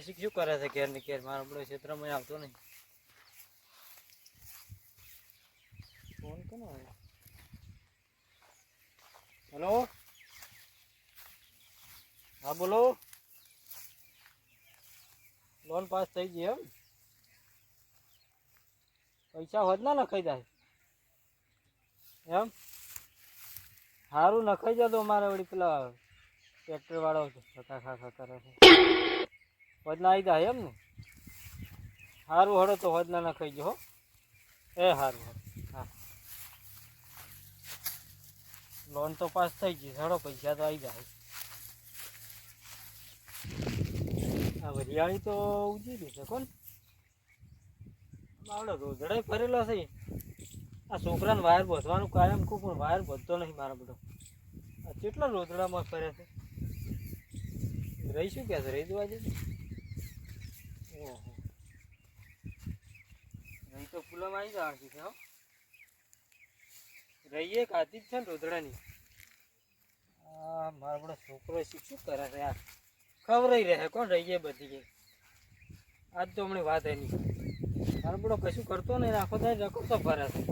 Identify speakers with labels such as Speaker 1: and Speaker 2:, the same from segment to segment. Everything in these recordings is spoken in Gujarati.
Speaker 1: શું કરે છે ઘેર ને ઘેર? મારો બધો ક્ષેત્રમાં આવતો નહીં. ફોન કોનો આવ્યો? હેલો, હા બોલો. લોન પાસ થઈ ગઈ એમ? પૈસા હોત ના નખાઈ જાય એમ? સારું નખાઈ જતો મારે વળી પેલા ટ્રેક્ટર વાળો ખા ખા કરે છે. હોદ ના આવી જાય એમ ને? સારું હળો તો હોદ ના નખાઈ ગયો. હો એ સારું હા, લોન તો પાસ થઈ ગઈ. હળો પૈસા તો આવી જાય. આ વરિયાળી તો ઉજી રહી છે કોણ? આવડે રોજડાય ફરેલો છે. આ છોકરાને વાયર બોધવાનું કાયમ ખૂબ, પણ વાયર બોધતો નહીં મારો બધો. આ કેટલા રોજડામાં ફરે છે. રહી શું કે છે? રહી દવા જશે. ઓહો, રહી તો ફૂલામાં આવી જવાની છે. હો રહીએ ખાતી જ છે ને રોજડાની. મારો બધો છોકરો શું કરે છે યાર? ખવરાઈ રહે કોણ? રહીએ બધી આજ તો હમણાં વાત એની. મારો બધો કશું કરતો નહીં, આખો દાય રખડતો ફરે છે.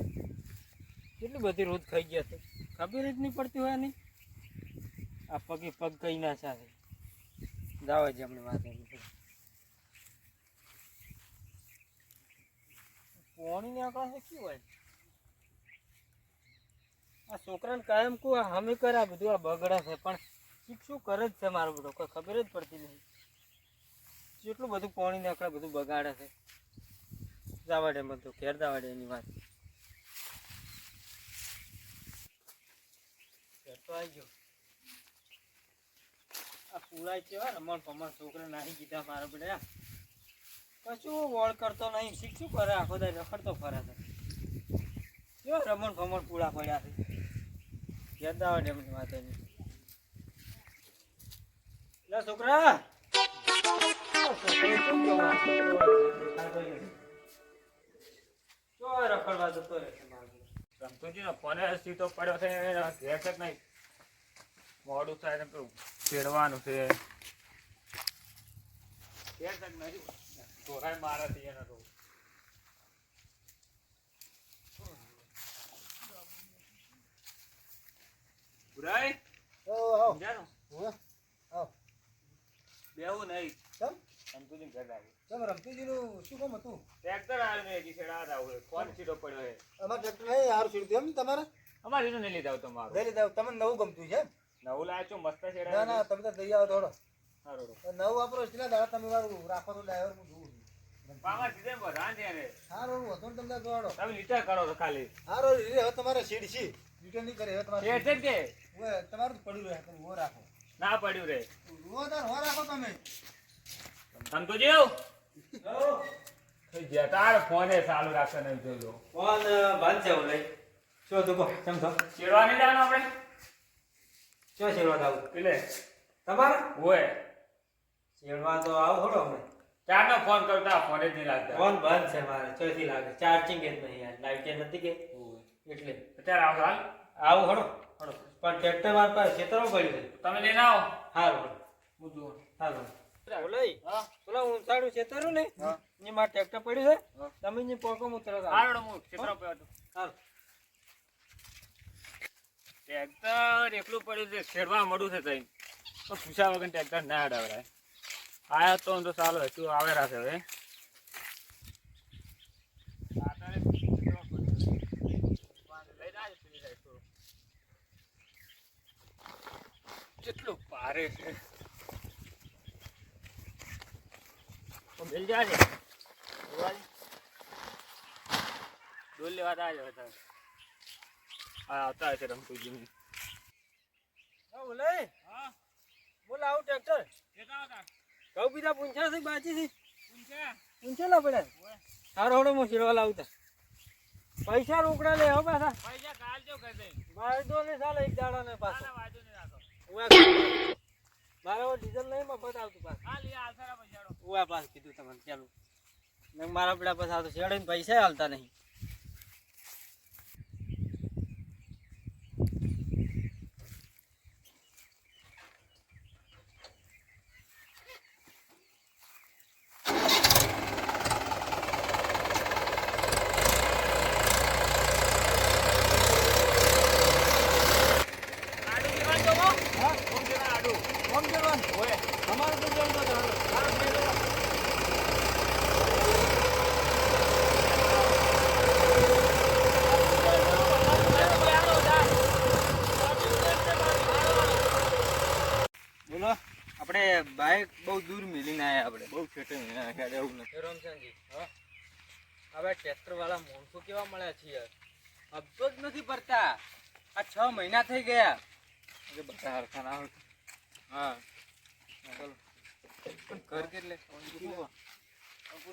Speaker 1: કેટલી બધી રોજ ખાઈ ગયા છે, ખબર જ નહીં પડતી હોય નહીં. આ પગે પગ કઈ ના ચાલે. જવા જ હમણાં વાત એની. પોણી આંકડા છે શું હોય? આ છોકરાને કાયમ કહું અમે કરે આ બધું આ બગડે છે, પણ શું કરે જ છે મારો બધો? કોઈ ખબર જ પડતી નહીં. કેટલું બધું પાણી નાખડે, બધું બગાડે છે. જવા દે બધું, ઘેર જવા દે એની વાત. ઘેર તો આવી ગયો. આ પુરાય કેવા રમણ પમણ છોકરા નાહી કીધા મારા બધા. કશું વળ કરતો નહીં. શું કરે? આખો દાય રખડતો ફરે છે. કેવા રમણ ભમણ પૂળા પડ્યા છે. ઘેર જવા દે એમની વાત એની. લે છોકરા, રખડવા જતો રહે.
Speaker 2: રમતુજીનો ફોન સીધો પડ્યો છે, ઘેર છે નહીં. મોડું થાય ને પેલું ચેડવાનું છે. ઘેર છે નહીં, ધોરાય મારે છે એને તો. બુરાઈ સમજાનું બેવું નહીં. રમતુજી ઘર લાગે.
Speaker 3: રમતુજીનું શું કામ હતું?
Speaker 2: ટ્રેક્ટર આવ્યું ને હજી છેડા આવું ફોન સીધો પડ્યો છે.
Speaker 3: અમારે ટ્રેક્ટર નહીં સારું સીડ્યું એમ તમારે?
Speaker 2: અમારે એનું નહીં લીધા તમારું.
Speaker 3: લઈ લીધા. તમને નવું ગમતું છે?
Speaker 2: નવું લાવ્યો છું મસ્ત
Speaker 3: ના
Speaker 2: છેડા.
Speaker 3: ના, તમે તો દઈ આવો થોડો.
Speaker 2: સારું
Speaker 3: નવું વાપરો એટલા દાડા તમે વાળું રાખો તો ડ્રાઈવર હું જોઉં છું.
Speaker 2: પામા સીધે બધા છે ને.
Speaker 3: સારું હતું ને તમને જોડો.
Speaker 2: તમે લીટર કરો છો ખાલી.
Speaker 3: સારું હવે તમારે સીડ છે, રિટર્ન નહીં કરે હવે તમારે.
Speaker 2: છે કે
Speaker 3: તમારું પડ્યું રહે, તમે વો રાખો.
Speaker 2: ના પડ્યું રે.
Speaker 3: વો રાખો તમે.
Speaker 2: સંતોજી થઈ ગયા તાર ફોને ચાલુ રાખશે નહીં જોજો.
Speaker 1: ફોન બંધ છે ઓલે. શું હતું કહો? કેમ છો?
Speaker 2: શેરવાની જવાનું આપણે
Speaker 1: શું શેરવા આવું?
Speaker 2: એટલે
Speaker 1: તમારે
Speaker 2: હોય
Speaker 1: શેરવા તો આવું થોડો અમે.
Speaker 2: ચારનો ફોન કરતા ફોન જ નહીં લાગતા.
Speaker 1: ફોન બંધ છે મારે. ચોથી લાગે ચાર્જિંગ જ નહીં યાર. લાઈટ નથી કે એટલે
Speaker 2: અત્યારે આવશો હાલ.
Speaker 1: આવું હળો હળો. પણ ટ્રેક્ટર મારા પાસે ખેતરમાં પડ્યું છે.
Speaker 2: તમે લઈને આવો.
Speaker 1: હારું
Speaker 2: હું જુઓ.
Speaker 1: હારું. પેલા ઊંચાડું ખેતરું ને
Speaker 2: હા.
Speaker 1: એ મારે ટ્રેક્ટર પડ્યું છે.
Speaker 2: હા.
Speaker 1: તમે જે પોકો ઉતરો
Speaker 2: હાલો હું ક્ષેત્ર પર હતો.
Speaker 1: હારું.
Speaker 2: ટ્રેક્ટર એકલું પડ્યું છે ખેડવા મળું છે તઈ તો પૂછ્યા વગર ટ્રેક્ટર ના અડાવરાય. આયા તો ચાલો તું આવે રાખે હવે. કેટલું ભારે છે. મિલ જાય ડોલ લેવા આવ્યો હતા. હા આવતા હશે રમતુજી.
Speaker 1: બોલે બોલ આવું ટ્રેક્ટર કહું બીજા પૂંછા છે બાજી છે પૂંછેલા પડે સારો હડો હું શેરવા લાવતા પૈસા રોકડા લે હો પાછા વાયદો ને ચાલે એક દાડા ને પાછો મારા ડીઝલ નહીં મફત આવતું પાછું પાછું કીધું તમને ચાલુ મારા પેલા પાછા આવતું શેડે પૈસા હાલતા નહીં.
Speaker 4: બાઈક બહુ દૂર મિલીને આયા આપણે બહુ છેટે હેડે એવું નથી
Speaker 1: રમશનજી હવે ટ્રેક્ટર વાળા માણસો કેવા મળ્યા છે યાર
Speaker 4: હપ્તો જ નથી ભરતા આ 6 મહિના થઈ ગયા
Speaker 1: એટલે બધા હરખા ના હોય
Speaker 4: હા
Speaker 1: ચાલો
Speaker 4: પણ ઘર કેટલે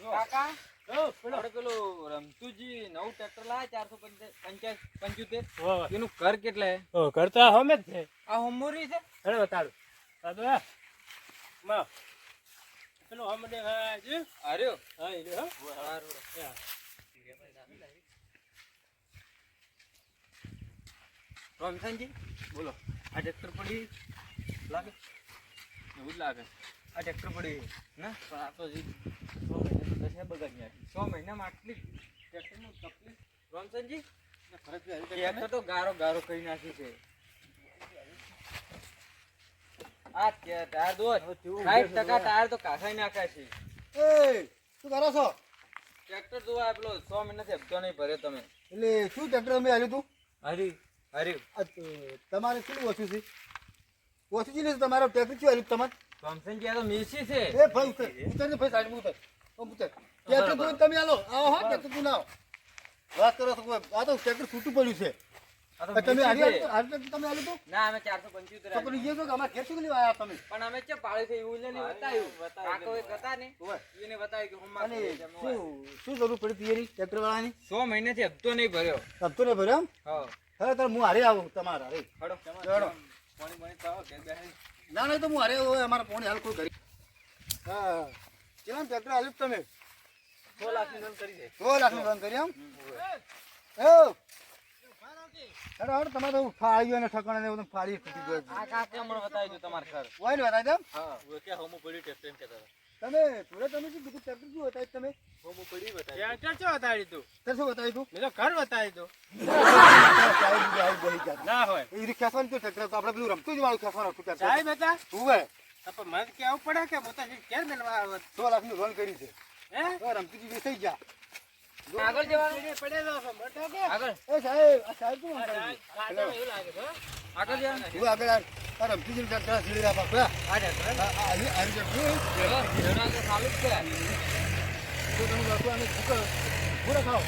Speaker 1: કાકા આપણે પેલું રમતુજી નવું ટ્રેક્ટર લાયા 475 એનું ઘર કેટલે
Speaker 2: કરતા હમે જ છે
Speaker 1: આ હોમોરી છે
Speaker 2: અરે બતાડું દાદો માં પેલો હમ દે હાજી
Speaker 1: આર્યો
Speaker 2: હા એ હો
Speaker 1: રમશનજી
Speaker 4: બોલો
Speaker 1: આ ટ્રેક્ટર પડી લાગે
Speaker 4: એવું જ લાગે
Speaker 1: આ ટ્રેક્ટર પડી ના
Speaker 4: પણ આ તો હજી 6 મહિના દસ બગાડી નાખી
Speaker 1: 6 મહિનામાં આટલી ટ્રેક્ટરનું તકલીફ રમશનજી
Speaker 4: ફરક છે
Speaker 1: ટ્રેક્ટર તો ગારો કરી નાખી છે આ ટાયર દો 60% ટાયર તો કાઢાઈ નાખ્યા છે
Speaker 3: એ શું કરો છો?
Speaker 1: ટ્રેક્ટર જોવા પેલો 6 મહિનાથી હપ્તો નહીં ભર્યો તમે
Speaker 3: એટલે શું ટ્રેક્ટર અમે આવ્યું તું?
Speaker 1: હરી
Speaker 3: તમારે શું ઓછું છે? ઓછું છે ને તમારો ટ્રેક્ટર શું આવ્યું તમારે?
Speaker 1: રમશનજી આ તો મેસી છે
Speaker 3: એ ભાઈ ઉતર ને ભાઈ સાઈડ ઉતર ઉતર ટ્રેક્ટર જોઈને તમે આલો આવો હો ટ્રેક્ટર તું ના આવો. વાત કરો છો આ તો ટ્રેક્ટર છૂટું પડ્યું છે
Speaker 1: આ તો
Speaker 3: તમે
Speaker 1: મેસી
Speaker 3: આવી
Speaker 1: છે.
Speaker 3: ટ્રેક્ટર તમે આવ્યું તું
Speaker 1: ના અમે 475
Speaker 3: તો પણ એ તો કે અમારે ઘેર શું લેવા આવ્યા તમે?
Speaker 1: પણ અમે છે પાડે છે એવું નહીં બતાવ્યું કાકો એક હતા ને
Speaker 3: ઓવે.
Speaker 1: એને બતાવ્યું કે હોમમાં
Speaker 3: અને શું જરૂર પડી હતી એની ટ્રેક્ટર વાળાની?
Speaker 1: 100 મહિનાથી હપ્તો નહીં ભર્યો
Speaker 3: હપ્તો ને ભર્યો એમ?
Speaker 1: હા
Speaker 3: હવે તારે હું હારે આવું તમારા હારે
Speaker 1: ખડો
Speaker 3: ચડો. ના ના એ તો હું હારે આવું અમારા પોણે હાલ કોઈ કરી હા કેમ ટ્રેક્ટર હાલ્યું તમે
Speaker 1: 100 લાખની લોન કરી દે
Speaker 3: 100 લાખનું લોન કરી એમ હેડો હેડો તમારે તો ફાળ્યું અને ઠકાણા ને બધું ફાળી તૂટી ગયું
Speaker 1: આ કાકે હમણાં બતાવી દઉં તમારે ઘર
Speaker 3: હોય ને બતાવી દઉં
Speaker 1: હા કે હોમો પડી ટેસ્ટ એમ કહેતા
Speaker 3: તમે થોડે તમે શું કીધું ટ્રેક્ટર શું બતાવી તમે
Speaker 1: હોમો પડી બતાવી
Speaker 2: ટ્રેક્ટર શું બતાડી તું
Speaker 3: તે શું બતાવી તું
Speaker 2: મેં તો ઘર બતાડી દઉં ના હોય
Speaker 3: એ રીતે ખેંચવાનું તો ટ્રેક્ટર તો આપણે પેલું રમતું જ વાળું ખેંચવાનું હતું ટ્રેક્ટર
Speaker 2: સાહેબ હતા
Speaker 3: તું હે
Speaker 2: તો મને કેવું પડે કે હું તો ઘેર મેળવા આવ્યો
Speaker 3: 100 લાખનું લોન કરી છે
Speaker 2: હે
Speaker 3: હવે રમતુજી વેચાઈ ગયા
Speaker 1: આગળ જવાનું
Speaker 2: પડેલો છે મોટો કે
Speaker 1: આગળ
Speaker 3: એ સાહેબ આ સાહેબ શું
Speaker 2: કાકા એવું લાગે છે હો.
Speaker 1: આગળ જવાનું
Speaker 3: તું આગળ આ રમતુજી ટ્રેક્ટર સીડી રાખા પેલા
Speaker 1: આ ટ્રેક્ટર
Speaker 3: આ ટ્રેક્ટર
Speaker 1: ચાલુ જ છે
Speaker 3: તો તમે બાપુ આને શું કરો પૂરો ખાઓ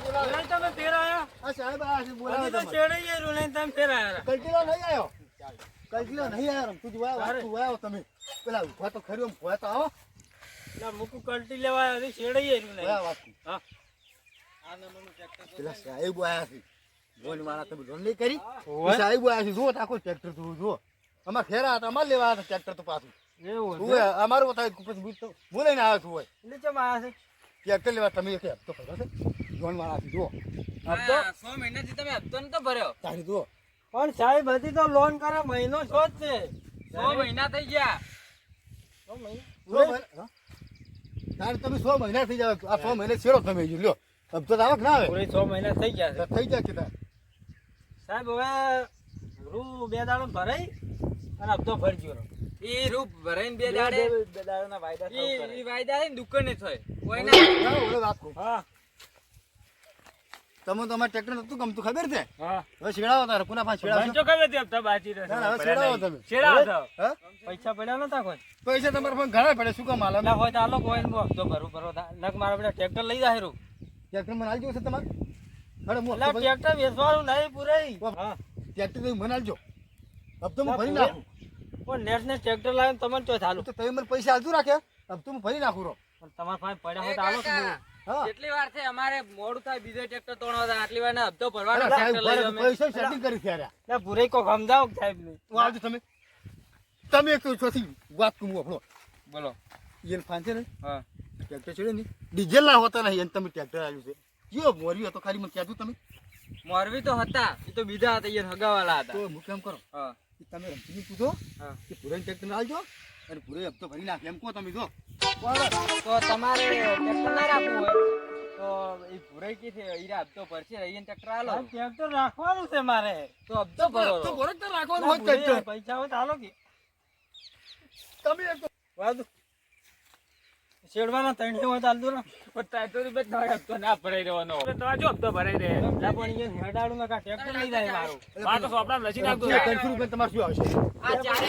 Speaker 2: બોલાય તમે ફેર આયા
Speaker 3: આ સાહેબ આ છે બોલાવો
Speaker 2: હજી તો
Speaker 3: તમારે.
Speaker 2: છેડે ઈ રૂલાઈને તમે ફેર આયા
Speaker 3: કલ્ટીલો નહીં આવ્યો કલ્ટીલો નહીં આવ્યો રમતું જોવા તું આવ્યો તમે પેલા ઉભા તો ખરી આમ ઉભા તો આવો
Speaker 2: એટલે મુકુ કલ્ટી લેવા આવ્યો હજી છેડે ઈ રૂલાઈને
Speaker 3: ઉભા વાત
Speaker 2: હા
Speaker 1: આ નંબરનું ટ્રેક્ટર
Speaker 3: પેલા સાહેબ આયા છે લોન વાળા તમે લોન નહીં કરી એ સાહેબ આયા છે જુઓ આખો ટ્રેક્ટર તું જુઓ અમારે ફેરા હતા અમારે લેવા હતા ટ્રેક્ટર તો પાછું
Speaker 2: એવું
Speaker 3: તું અમારું બતાવી પછી તો બોલાઈને આવ્યો છું હોય
Speaker 2: એટલે ચમ આયા છે
Speaker 3: ટ્રેક્ટર લેવા તમે એક હપ્તો ભરો છે લોન વાળા છે જુઓ હપ્તો
Speaker 1: 100 મહિનાથી તમે હપ્તો નતો ભર્યો
Speaker 3: તારી જુઓ
Speaker 2: પણ સાહેબ હજી તો લોન કરે મહિનો છો જ છે
Speaker 1: 100 મહિના થઈ ગયા
Speaker 2: 100 મહિના?
Speaker 3: 100 મહિના તારે તમે 100 મહિના થઈ જાવ આ 100 મહિને છેડો તમે જો લ્યો હપ્તો તો આવે કે ના આવે
Speaker 2: પૂરે 100 મહિના થઈ ગયા છે
Speaker 3: તો થઈ જાય કે તાર
Speaker 2: સાહેબ હવે રૂ 2 દાડો ભરાઈ અને હપ્તો ભરજો
Speaker 1: ઈ રૂપ ભરાઈને બે દાડે
Speaker 2: બે દાડાના વાયદા સૌ કરે.
Speaker 1: ઈ વાયદા છે ને દુકાને થાય કોઈ ના
Speaker 3: ના ઓલે વાત કહું
Speaker 2: હા
Speaker 3: તમે તો અમારે ટ્રેક્ટર નતું ગમતું ખબર છે
Speaker 2: હા
Speaker 3: હવે છેડાવો તારે કોના પાસે છેડાવશો
Speaker 2: બંચો કઈ હતી હપ્તા બાકી રહેશે
Speaker 3: ના, હવે છેડાવો તમે.
Speaker 2: છેડાવો તો.
Speaker 3: હા
Speaker 2: પૈસા પડ્યા નતા કોઈ
Speaker 3: પૈસા તમારે પણ ઘણા પડે શું કામ હાલે
Speaker 2: ના હોય તો આલો કોઈ નો હપ્તો ભરો નક મારા બધા ટ્રેક્ટર લઈ જાય રૂ
Speaker 3: ટ્રેક્ટર મને આલજો છે તમારે અરે હું
Speaker 2: એટલે ટ્રેક્ટર વેચવાનું નહીં પૂરાઈ હા
Speaker 3: ટ્રેક્ટર તમે મને આલજો હપ્તો હું
Speaker 2: ના,
Speaker 3: ભરી
Speaker 2: પૂરે.
Speaker 3: નાખું
Speaker 2: પણ નેટ ને ટ્રેક્ટર લાવીને તમને તો ચાલુ
Speaker 3: તો તમે મને પૈસા આલતું રાખ્યા હપ્તો હું ભરી નાખું રો
Speaker 2: પણ તમારા પાસે પડ્યા હોય
Speaker 1: એ
Speaker 2: તો આલો
Speaker 1: કાકા,
Speaker 3: હા
Speaker 1: કેટલી વાર છે અમારે મોડું થાય બીજો ટ્રેક્ટર તોડવા થાય આટલી વાર હપ્તો
Speaker 3: અરે
Speaker 1: ભરવાનો
Speaker 3: સાહેબ
Speaker 1: ટ્રેક્ટર લઈ
Speaker 3: ભરે,
Speaker 1: અમે
Speaker 3: પૈસા સેટિંગ કરી છે
Speaker 2: એટલે પૂરે કો સમજાવો સાહેબ ને
Speaker 3: હું આવજો તમે એક તો ચોથી વાત કહું આપણો
Speaker 1: બોલો
Speaker 3: એને ફાન છે ને
Speaker 1: હા
Speaker 3: ટ્રેક્ટર છેડે ને ડીઝલ ના હોતા નહીં એને તમે ટ્રેક્ટર આવ્યું છે કયો મોર્યું હતો ખાલી મને કહેતું તમે
Speaker 1: મોરવી તો હતા એ તો બીજા હતા એ હગાવાલા હતા
Speaker 3: તો હું કેમ કરો
Speaker 1: હા
Speaker 3: કે તમે રમતીને પૂછો
Speaker 1: હા.
Speaker 3: કે પૂરે ટ્રેક્ટર આલજો અને પૂરે હપ્તો ભરી નાખે એમ કહો તમે જો
Speaker 1: તો તમારે ટ્રેક્ટર ના રાખવું હોય તો એ ભુરાઈ કી છે ઈરા હપ્તો ભરશે અહીંયા ટ્રેક્ટર આલો
Speaker 2: ટ્રેક્ટર રાખવાનું છે મારે
Speaker 1: તો હપ્તો ભરો
Speaker 3: તો ભરો જ રાખવાનું
Speaker 2: ના,
Speaker 3: હોય
Speaker 2: પૂરે
Speaker 3: ટ્રેક્ટર
Speaker 2: પૈસા હોય તો આલો કે
Speaker 3: તમે એક
Speaker 2: વાંધો
Speaker 1: શેડવાના ત્રણસો હોય તો હાલ દો ને.
Speaker 2: પણ 300 રૂપિયા તમારે હપ્તો ના ભરાઈ રહેવાનો તમારે જો હપ્તો ભરાઈ રહે
Speaker 1: લા પણ ઈ હેડાડું ના કા ટ્રેક્ટર લઈ જાય મારું.
Speaker 2: મારે તો સોપડા લસી નાખતું
Speaker 3: 300 રૂપિયા તમારે શું આવશે
Speaker 4: આ ચાલે.